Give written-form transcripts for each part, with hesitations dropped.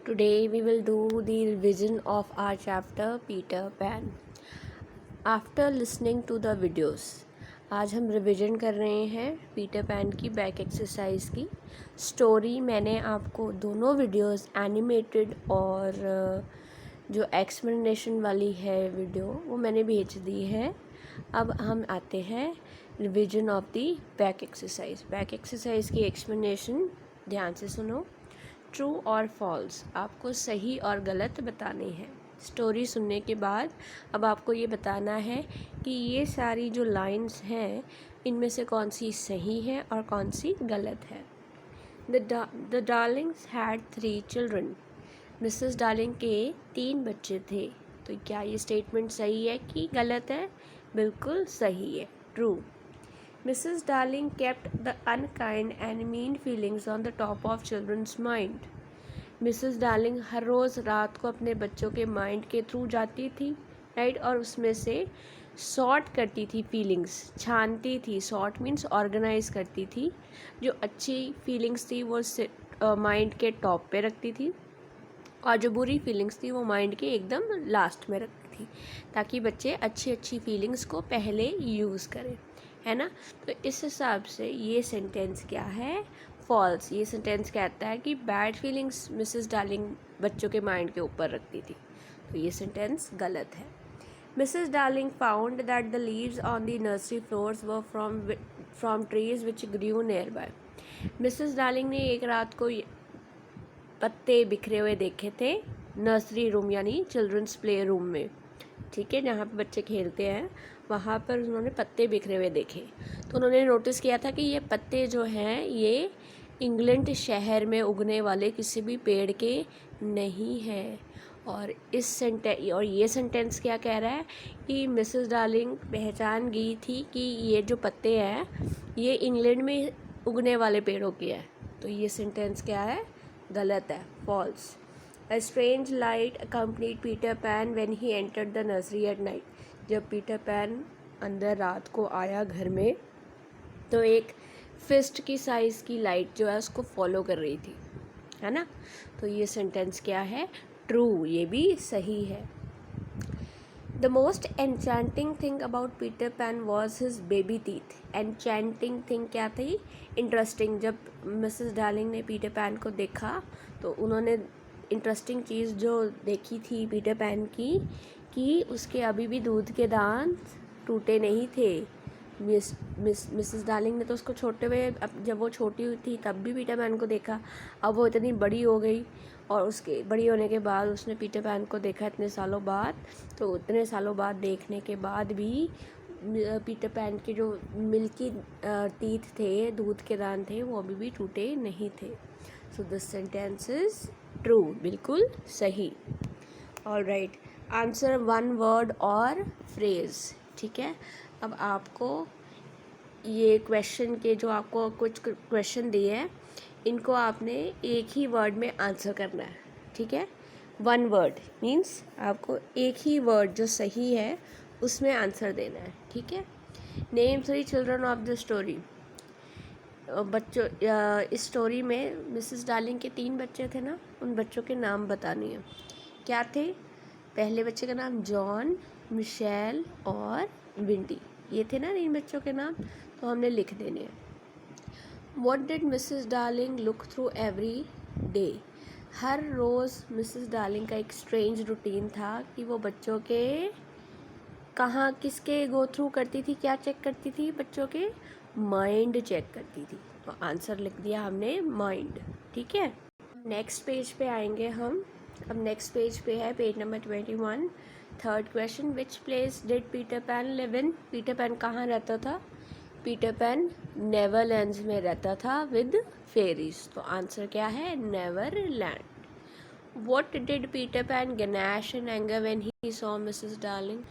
Today we will do the revision of our chapter Peter Pan. After listening to the videos, आज हम revision कर रहे हैं Peter pan की back exercise की स्टोरी। मैंने आपको दोनों वीडियोस एनिमेटेड और जो एक्सप्लेनेशन वाली है वीडियो वो मैंने भेज दी है। अब हम आते हैं revision of the back exercise. Back exercise की एक्सप्लेनेशन ध्यान से सुनो। ट्रू और फॉल्स आपको सही और गलत बताने हैं। स्टोरी सुनने के बाद अब आपको ये बताना है कि ये सारी जो लाइंस हैं इनमें से कौन सी सही है और कौन सी गलत है। The Darling's had 3 children. Mrs darling के 3 बच्चे थे। तो क्या ये स्टेटमेंट सही है कि गलत है? बिल्कुल सही है, true. Mrs. Darling kept the unkind and mean feelings on the top of children's mind. Mrs Darling हर रोज़ रात को अपने बच्चों के माइंड के थ्रू जाती थी, राइट, और उसमें से सॉर्ट करती थी फीलिंग्स, छानती थी। सॉर्ट मीन्स ऑर्गेनाइज करती थी। जो अच्छी फीलिंग्स थी वो माइंड के टॉप पे रखती थी और जो बुरी फीलिंग्स थी वो माइंड के एकदम लास्ट में रखती थी, ताकि बच्चे अच्छी अच्छी फीलिंग्स को पहले यूज़ करें, है ना। तो इस हिसाब से ये सेंटेंस क्या है? फॉल्स। ये सेंटेंस कहता है कि बैड फीलिंग्स मिसेस डार्लिंग बच्चों के माइंड के ऊपर रखती थी। तो ये सेंटेंस गलत है। Mrs Darling found that the leaves on the nursery floors were from trees which grew nearby. Mrs Darling ने एक रात को पत्ते बिखरे हुए देखे थे नर्सरी रूम यानी चिल्ड्रंस प्ले रूम में, ठीक है, जहाँ पे बच्चे खेलते हैं वहाँ पर उन्होंने पत्ते बिखरे हुए देखे। तो उन्होंने नोटिस किया था कि ये पत्ते जो हैं ये इंग्लैंड शहर में उगने वाले किसी भी पेड़ के नहीं हैं। और ये सेंटेंस क्या कह रहा है कि मिसेस डार्लिंग पहचान गई थी कि ये जो पत्ते हैं ये इंग्लैंड में उगने वाले पेड़ों के हैं। तो ये सेंटेंस क्या है? गलत है, false. A strange light accompanied Peter Pan when he entered the nursery at night. जब पीटर पैन अंदर रात को आया घर में तो एक फिस्ट की साइज़ की लाइट जो है उसको फॉलो कर रही थी, है ना। तो ये सेंटेंस क्या है? ट्रू, ये भी सही है। The most enchanting thing about Peter pan was his baby teeth. Enchanting thing क्या थी? इंटरेस्टिंग। जब मिसेस डार्लिंग ने पीटर पैन को देखा तो उन्होंने इंटरेस्टिंग चीज़ जो देखी थी पीटर पैन की कि उसके अभी भी दूध के दांत टूटे नहीं थे। मिसेस डार्लिंग ने तो उसको छोटे हुए, अब जब वो छोटी हुई थी तब भी पीटर पैन को देखा। अब वो इतनी बड़ी हो गई और उसके बड़ी होने के बाद उसने पीटर पैन को देखा इतने सालों बाद। तो इतने सालों बाद देखने के बाद भी पीटर पैन के जो मिल्की टीथ थे, दूध के दांत थे, वो अभी भी टूटे नहीं थे। So this sentence is true, बिल्कुल सही। ऑल राइट, आंसर 1 वर्ड और फ्रेज, ठीक है। अब आपको ये क्वेश्चन के जो आपको कुछ क्वेश्चन दिए हैं इनको आपने एक ही वर्ड में आंसर करना है, ठीक है। 1 वर्ड मीन्स आपको एक ही वर्ड जो सही है उसमें आंसर देना है, ठीक है। Name 3 children of the story. बच्चों, इस स्टोरी में मिसेस डार्लिंग के 3 बच्चे थे ना, उन बच्चों के नाम बताने हैं। क्या थे? पहले बच्चे का नाम जॉन, मिशेल और विंडी। ये थे ना 3 बच्चों के नाम, तो हमने लिख देने हैं। What did Mrs Darling look through every day. हर रोज़ मिसेस डार्लिंग का एक स्ट्रेंज रूटीन था कि वो बच्चों के कहाँ किसके गो थ्रू करती थी, क्या चेक करती थी? बच्चों के माइंड चेक करती थी। तो आंसर लिख दिया हमने माइंड, ठीक है। नेक्स्ट पेज पे आएंगे हम। अब नेक्स्ट पेज पे है page number 21। Third question, which place did Peter pan live in. Peter pan कहाँ रहता था? पीटर पैन नेवरलैंड्स में रहता था विद फेरीज। तो आंसर क्या है? Neverland. What did Peter Pan gnash in anger when he saw Mrs. Darling?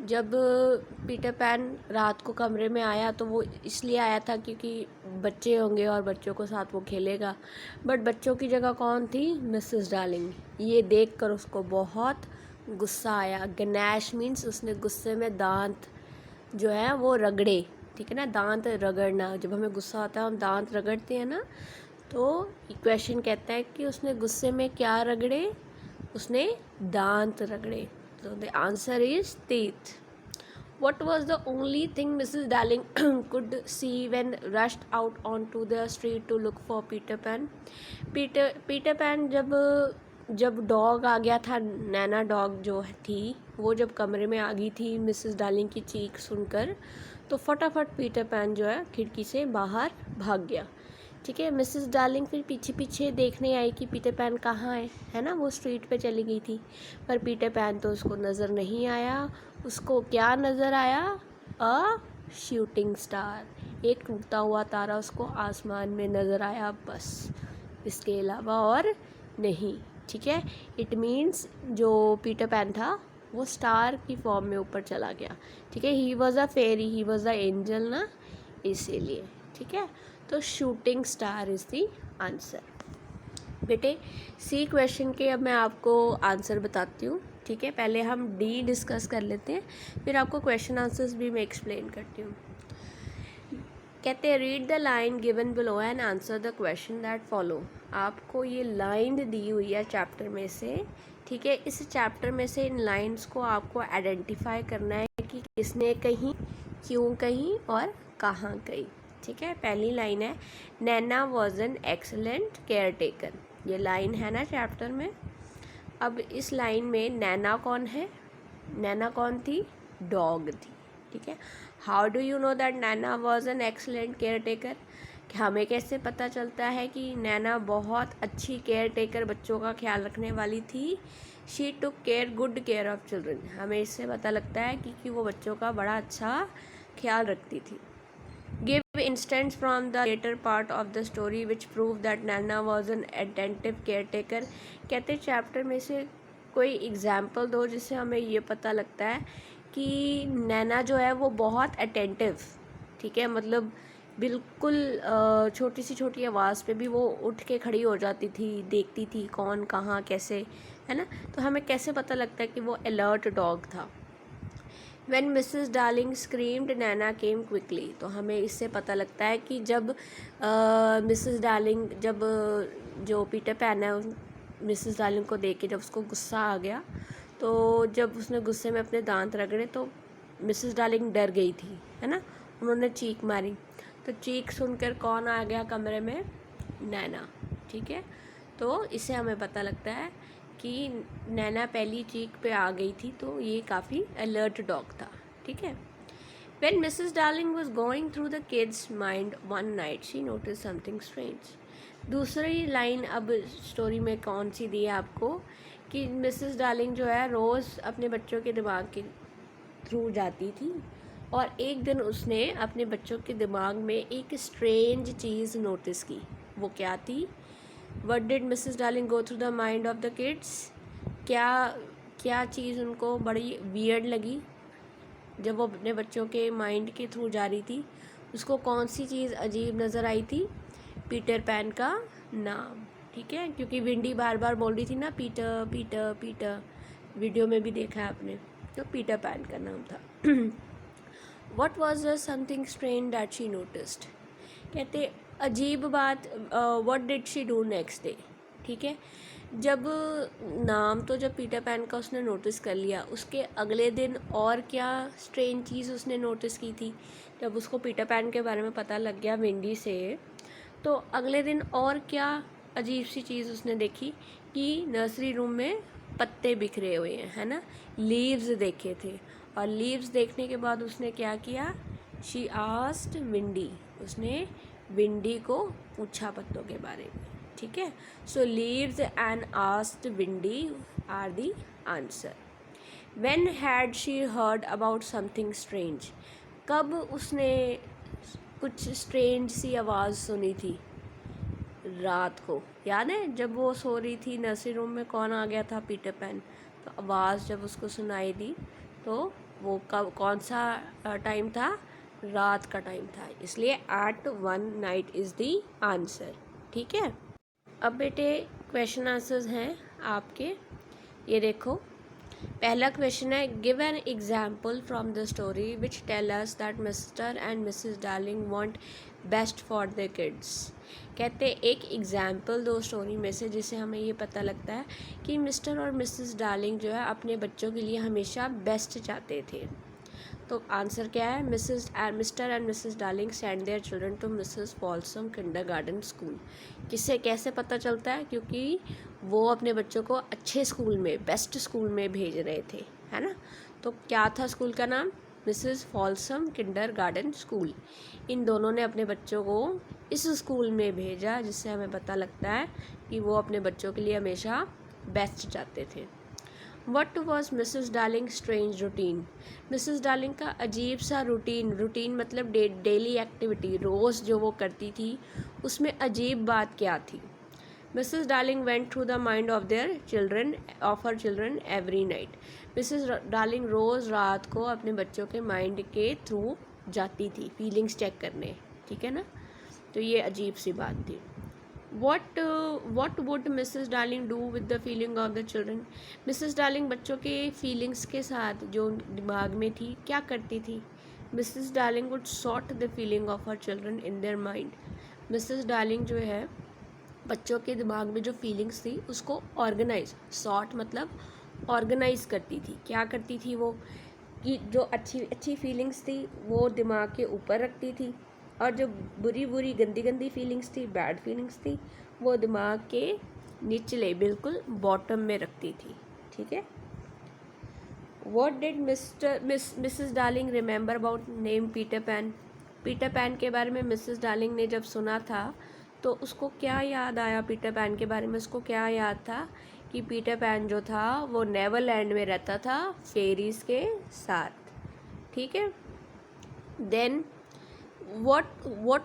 जब पीटर पैन रात को कमरे में आया तो वो इसलिए आया था क्योंकि बच्चे होंगे और बच्चों के साथ वो खेलेगा, बट बच्चों की जगह कौन थी? Mrs darling. ये देखकर उसको बहुत गुस्सा आया। गनैश मीन्स उसने गुस्से में दांत जो है वो रगड़े, ठीक है ना, दांत रगड़ना। जब हमें गुस्सा आता है हम दांत रगड़ते हैं ना, तो क्वेश्चन कहता है कि उसने गुस्से में क्या रगड़े, उसने दांत रगड़े। तो the answer is teeth. What was the only thing Mrs. Darling could see when rushed out onto the street to look for Peter Pan? Peter Pan जब डॉग आ गया था, नैना डॉग जो थी, वो जब कमरे में आ गई थी मिसेस डार्लिंग की चीख सुनकर, तो फटाफट पीटर पैन जो है खिड़की से बाहर भाग गया। ठीक है, मिसेस डार्लिंग फिर पीछे पीछे देखने आई कि पीटर पैन कहाँ है ना, वो स्ट्रीट पे चली गई थी, पर पीटर पैन तो उसको नज़र नहीं आया। उसको क्या नज़र आया? अ शूटिंग स्टार, एक टूटता हुआ तारा उसको आसमान में नज़र आया, बस, इसके अलावा और नहीं। ठीक है, इट मीन्स जो पीटर पैन था वो स्टार की फॉर्म में ऊपर चला गया। ठीक है, he was a fairy, he was a angel ना, इसीलिए। ठीक है, तो shooting star is the answer. बेटे सी क्वेश्चन के अब मैं आपको आंसर बताती हूँ। ठीक है, पहले हम डी डिस्कस कर लेते हैं, फिर आपको क्वेश्चन आंसर्स भी मैं एक्सप्लेन करती हूँ। कहते हैं read the line given below and answer the question that follow. आपको ये लाइन दी हुई है चैप्टर में से। ठीक है, इस चैप्टर में से इन लाइंस को आपको आइडेंटिफाई करना है कि किसने कही, क्यों कही और कहाँ कही। ठीक है, पहली लाइन है Nana was an excellent care taker. ये लाइन है ना चैप्टर में। अब इस लाइन में नैना कौन है? नैना कौन थी? डॉग थी। ठीक है, how do you know that Naina was an excellent care taker? हमें कैसे पता चलता है कि नैना बहुत अच्छी केयर टेकर, बच्चों का ख्याल रखने वाली थी? She took care, good care of children. हमें इससे पता लगता है कि वो बच्चों का बड़ा अच्छा ख्याल रखती थी। Give instance from the later part of the story which prove that Nana was an attentive caretaker. कहते चैप्टर में से कोई एग्जाम्पल दो जिससे हमें ये पता लगता है कि नैना जो है वो बहुत अटेंटिव, ठीक है, मतलब बिल्कुल छोटी सी छोटी आवाज़ पे भी वो उठ के खड़ी हो जाती थी, देखती थी कौन कहाँ कैसे, है ना। तो हमें कैसे पता लगता है कि वो अलर्ट डॉग था? When Mrs. Darling screamed, Nana came quickly. तो हमें इससे पता लगता है कि जब मिसेस डार्लिंग, जब जो पीटर पैन है मिसेस डार्लिंग को देख के जब उसको गुस्सा आ गया, तो जब उसने गुस्से में अपने दांत रगड़े तो मिसेस डार्लिंग डर गई थी, है ना, उन्होंने चीख मारी। तो चीख सुनकर कौन आ गया कमरे में? नैना। ठीक है, तो इससे हमें पता लगता है कि नैना पहली चीख पे आ गई थी, तो ये काफ़ी अलर्ट डॉग था। ठीक है, When Mrs. Darling was going through the kid's mind one night, she noticed something strange. दूसरी लाइन अब स्टोरी में कौन सी दी है आपको कि मिसेस डार्लिंग जो है रोज़ अपने बच्चों के दिमाग के थ्रू जाती थी, और एक दिन उसने अपने बच्चों के दिमाग में एक स्ट्रेंज चीज़ नोटिस की। वो क्या थी? What did Mrs. Darling go through the mind of the kids? क्या चीज़ उनको बड़ी वियर्ड लगी जब वो अपने बच्चों के माइंड के थ्रू जा रही थी? उसको कौन सी चीज़ अजीब नज़र आई थी? पीटर पैन का नाम। ठीक है, क्योंकि विंडी बार बार बोल रही थी ना पीटर पीटर पीटर, वीडियो में भी देखा है आपने, तो पीटर पैन का नाम था। What was the something strange that she noticed? कहते अजीब बात। What did she do next day? ठीक है, जब नाम तो जब पीटर पैन का उसने नोटिस कर लिया, उसके अगले दिन और क्या स्ट्रेंज चीज़ उसने नोटिस की थी? जब उसको पीटर पैन के बारे में पता लग गया विंडी से, तो अगले दिन और क्या अजीब सी चीज़ उसने देखी कि नर्सरी रूम में पत्ते बिखरे हुए हैं, है ना, लीव्स देखे थे। और लीव्स देखने के बाद उसने क्या किया? शी आस्क्ड विंडी, उसने विंडी को पूछा पत्तों के बारे में। ठीक है, so leaves and asked Wendy are the answer. When had she heard about something strange? कब उसने कुछ स्ट्रेंज सी आवाज़ सुनी थी? रात को, याद है जब वो सो रही थी नर्सरी रूम में, कौन आ गया था? Peter pan. तो आवाज़ जब उसको सुनाई दी तो वो कब, कौन सा टाइम था? रात का टाइम था, इसलिए at 1 night is the answer. ठीक है, अब बेटे क्वेश्चन आंसर्स हैं आपके, ये देखो। पहला क्वेश्चन है, give an example from the story which tell us that mister and Mrs Darling want best for the kids. कहते एक एग्जाम्पल दो स्टोरी में से जिससे हमें ये पता लगता है कि मिस्टर और मिसेस डार्लिंग जो है अपने बच्चों के लिए हमेशा बेस्ट चाहते थे। तो आंसर क्या है, Mr and Mrs Darling send their children to Mrs Folsom kindergarten school. किससे कैसे पता चलता है, क्योंकि वो अपने बच्चों को अच्छे स्कूल में, बेस्ट स्कूल में भेज रहे थे, है ना। तो क्या था स्कूल का नाम, मिसेस फॉल्सम किंडरगार्टन स्कूल। इन दोनों ने अपने बच्चों को इस स्कूल में भेजा, जिससे हमें पता लगता है कि वो अपने बच्चों के लिए हमेशा बेस्ट चाहते थे। What was Mrs darling strange routine. Mrs Darling का अजीब सा रूटीन मतलब डेली एक्टिविटी, रोज़ जो वो करती थी उसमें अजीब बात क्या थी। Mrs Darling went through the mind of her children every night. Mrs Darling रोज़ रात को अपने बच्चों के माइंड के थ्रू जाती थी फीलिंग्स चेक करने, ठीक है ना। तो ये अजीब सी बात थी। what would Mrs. Darling do with the feeling of the children? Mrs. Darling बच्चों के फीलिंग्स के साथ जो दिमाग में थी क्या करती थी। Mrs. Darling would sort the feeling of her children in their mind. Mrs. Darling जो है बच्चों के दिमाग में जो फीलिंग्स थी उसको सॉर्ट मतलब ऑर्गेनाइज करती थी। क्या करती थी वो, कि जो अच्छी फीलिंग्स थी वो दिमाग के ऊपर रखती थी, और जो बुरी गंदी फीलिंग्स थी, बैड फीलिंग्स थी, वो दिमाग के निचले बिल्कुल बॉटम में रखती थी, ठीक है। What did Mrs darling remember about name Peter pan. Peter pan के बारे में मिसेस डार्लिंग ने जब सुना था तो उसको क्या याद आया, पीटर पैन के बारे में उसको क्या याद था कि पीटर पैन जो था वो नेवरलैंड में रहता था फेरीज के साथ, ठीक है। Then what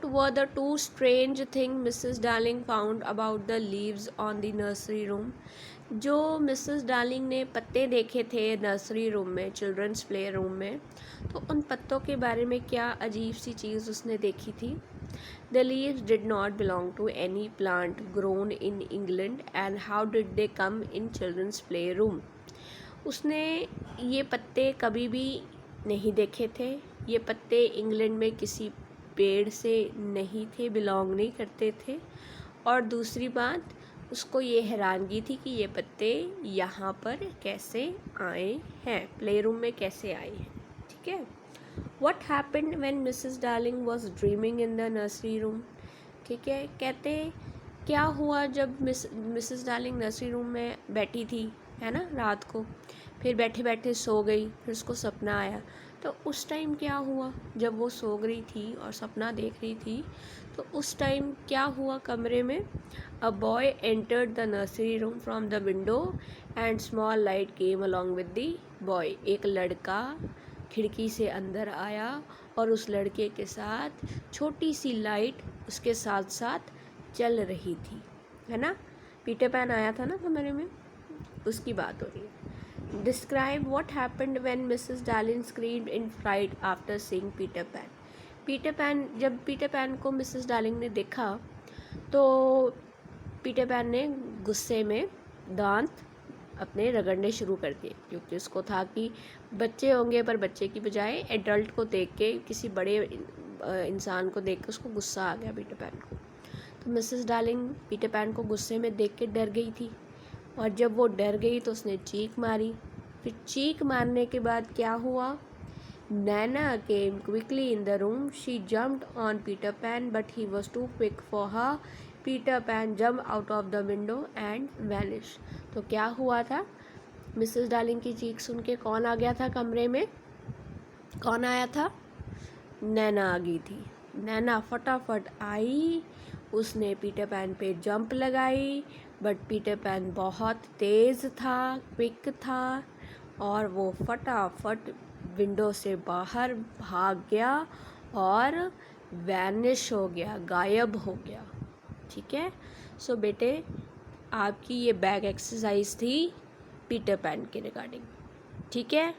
were the two strange things Mrs. Darling found about the leaves on the nursery room। जो मिसेस डार्लिंग ने पत्ते देखे थे नर्सरी रूम में, चिल्ड्रंस प्ले रूम में, तो उन पत्तों के बारे में क्या अजीब सी चीज़ उसने देखी थी। The leaves did not belong to any plant grown in England and how did they come in children's play room। उसने ये पत्ते कभी भी नहीं देखे थे, ये पत्ते इंग्लैंड में किसी पेड़ से नहीं थे, बिलोंग नहीं करते थे, और दूसरी बात उसको ये हैरानगी थी कि ये पत्ते यहाँ पर कैसे आए हैं, प्ले रूम में कैसे आए हैं, ठीक है। What happened when Mrs. Darling was dreaming in the nursery room। ठीक है, कहते क्या हुआ जब मिसेस डार्लिंग नर्सरी रूम में बैठी थी, है ना, रात को, फिर बैठे बैठे सो गई, फिर उसको सपना आया। तो उस टाइम क्या हुआ जब वो सो गई थी और सपना देख रही थी, तो उस टाइम क्या हुआ कमरे में। A boy entered the nursery room from the window and small light came along with the boy. एक लड़का खिड़की से अंदर आया और उस लड़के के साथ छोटी सी लाइट उसके साथ साथ चल रही थी, है ना। पीटर पैन आया था ना कमरे में, उसकी बात हो रही है। Describe what happened when Mrs Darling screamed in fright after seeing Peter Pan. जब पीटर पैन को मिसेस डार्लिंग ने देखा तो पीटर पैन ने गुस्से में दांत अपने रगड़ने शुरू कर दिए, क्योंकि उसको था कि बच्चे होंगे, पर बच्चे की बजाय एडल्ट को देख के, किसी बड़े इंसान को देख के उसको गुस्सा आ गया पीटर पैन को। तो मिसेस डार्लिंग पीटर पैन को गुस्से में देख के डर गई थी, और जब वो डर गई तो उसने चीख मारी। फिर चीख मारने के बाद क्या हुआ, Nana came quickly in the room, she jumped on Peter Pan but he was too quick for her. Peter Pan jump out of the window and vanish. तो क्या हुआ था, मिसेस डार्लिंग की चीख सुन के कौन आ गया था कमरे में, कौन आया था, नैना आ गई थी। नैना फटाफट आई, उसने पीटर पैन पे जंप लगाई, बट पीटर पैन बहुत तेज़ था, क्विक था, और वो फटाफट विंडो से बाहर भाग गया और वैनिश हो गया, गायब हो गया, ठीक है। सो बेटे आपकी ये बैक एक्सरसाइज थी पीटर पैन के रिगार्डिंग, ठीक है।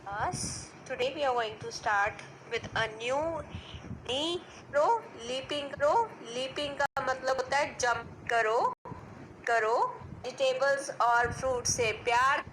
Us. Today we are going to start with a new knee row leaping का मतलब होता है जंप करो वेजिटेबल्स और फ्रूट से प्यार